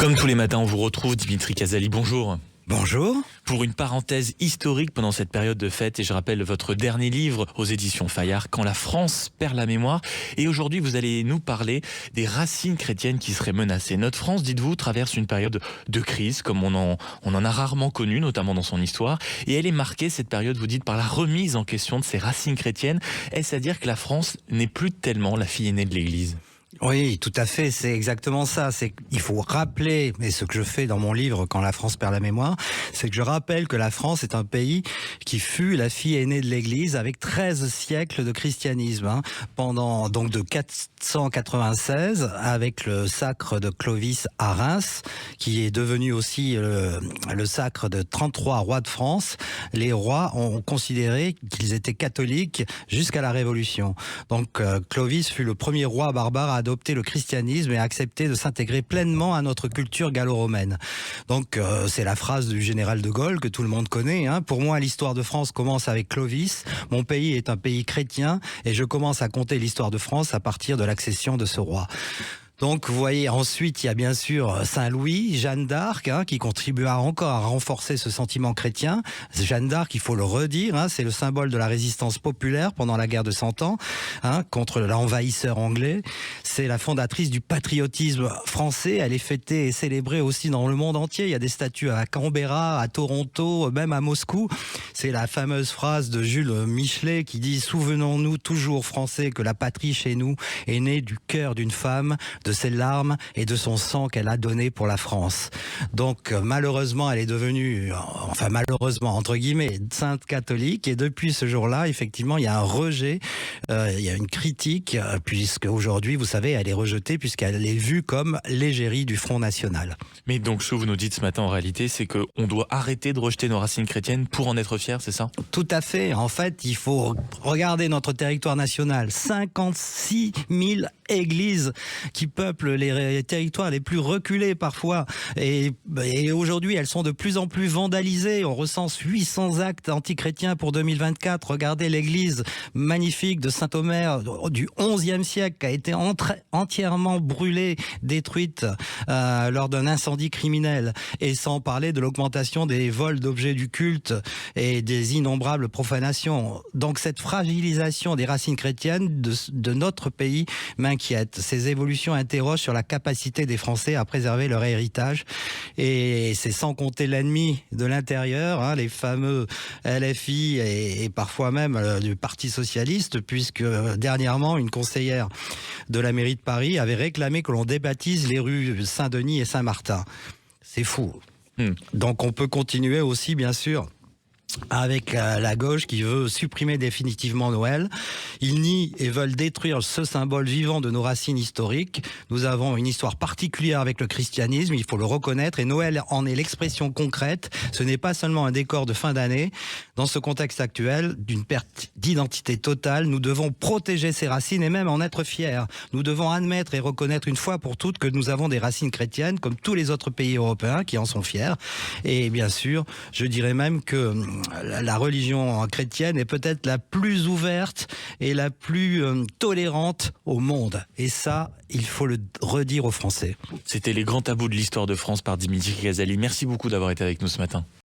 Comme tous les matins, on vous retrouve, Dimitri Casali, bonjour. Bonjour. Pour une parenthèse historique pendant cette période de fête, et je rappelle votre dernier livre aux éditions Fayard, Quand la France perd la mémoire. Et aujourd'hui, vous allez nous parler des racines chrétiennes qui seraient menacées. Notre France, dites-vous, traverse une période de crise, comme on en a rarement connu, notamment dans son histoire. Et elle est marquée, cette période, vous dites, par la remise en question de ses racines chrétiennes. Est-ce à dire que la France n'est plus tellement la fille aînée de l'Église ? Oui, tout à fait, c'est exactement ça. Il faut rappeler, et ce que je fais dans mon livre Quand la France perd la mémoire, c'est que je rappelle que la France est un pays qui fut la fille aînée de l'Église avec 13 siècles de christianisme, pendant donc de 496 avec le sacre de Clovis à Reims, qui est devenu aussi le sacre de 33 rois de France. Les rois ont considéré qu'ils étaient catholiques jusqu'à la Révolution. Donc Clovis fut le premier roi barbare à adopter le christianisme et a accepté de s'intégrer pleinement à notre culture gallo-romaine. Donc c'est la phrase du général de Gaulle que tout le monde connaît. Pour moi, l'histoire de France commence avec Clovis. Mon pays est un pays chrétien et je commence à compter l'histoire de France à partir de l'accession de ce roi. Donc vous voyez, ensuite il y a bien sûr Saint-Louis, Jeanne d'Arc, qui contribua encore à renforcer ce sentiment chrétien. Jeanne d'Arc, il faut le redire, c'est le symbole de la résistance populaire pendant la guerre de 100 ans, contre l'envahisseur anglais. C'est la fondatrice du patriotisme français. Elle est fêtée et célébrée aussi dans le monde entier. Il y a des statues à Canberra, à Toronto, même à Moscou. C'est la fameuse phrase de Jules Michelet qui dit « Souvenons-nous toujours, Français, que la patrie chez nous est née du cœur d'une femme, de ses larmes et de son sang qu'elle a donné pour la France. » Donc malheureusement, elle est devenue, enfin malheureusement entre guillemets, sainte catholique. Et depuis ce jour-là, effectivement, il y a un rejet, il y a une critique, puisque aujourd'hui, vous savez, elle est rejetée puisqu'elle est vue comme l'égérie du Front National. Mais donc ce que vous nous dites ce matin en réalité, c'est qu'on doit arrêter de rejeter nos racines chrétiennes pour en être fiers, c'est ça ? Tout à fait. En fait, il faut regarder notre territoire national. 56 000 églises qui peuplent les territoires les plus reculés parfois. Et aujourd'hui, elles sont de plus en plus vandalisées. On recense 800 actes antichrétiens pour 2024. Regardez l'église magnifique de Saint-Omer du XIe siècle qui a été entièrement brûlée, détruite lors d'un incendie criminel. Et sans parler de l'augmentation des vols d'objets du culte et des innombrables profanations. Donc cette fragilisation des racines chrétiennes de notre pays m'inquiète. Ces évolutions interrogent sur la capacité des Français à préserver leur héritage. Et c'est sans compter l'ennemi de l'intérieur, les fameux LFI et parfois même du Parti Socialiste, puisque dernièrement, une conseillère de la mairie de Paris avait réclamé que l'on débaptise les rues Saint-Denis et Saint-Martin. C'est fou. Donc on peut continuer aussi, bien sûr, avec la gauche qui veut supprimer définitivement Noël. Ils nient et veulent détruire ce symbole vivant de nos racines historiques. Nous avons une histoire particulière avec le christianisme, il faut le reconnaître, et Noël en est l'expression concrète. Ce n'est pas seulement un décor de fin d'année. Dans ce contexte actuel, d'une perte d'identité totale, nous devons protéger ces racines et même en être fiers. Nous devons admettre et reconnaître une fois pour toutes que nous avons des racines chrétiennes, comme tous les autres pays européens qui en sont fiers. Et bien sûr, je dirais même que la religion chrétienne est peut-être la plus ouverte et la plus tolérante au monde. Et ça, il faut le redire aux Français. C'était les grands tabous de l'histoire de France par Dimitri Casali. Merci beaucoup d'avoir été avec nous ce matin.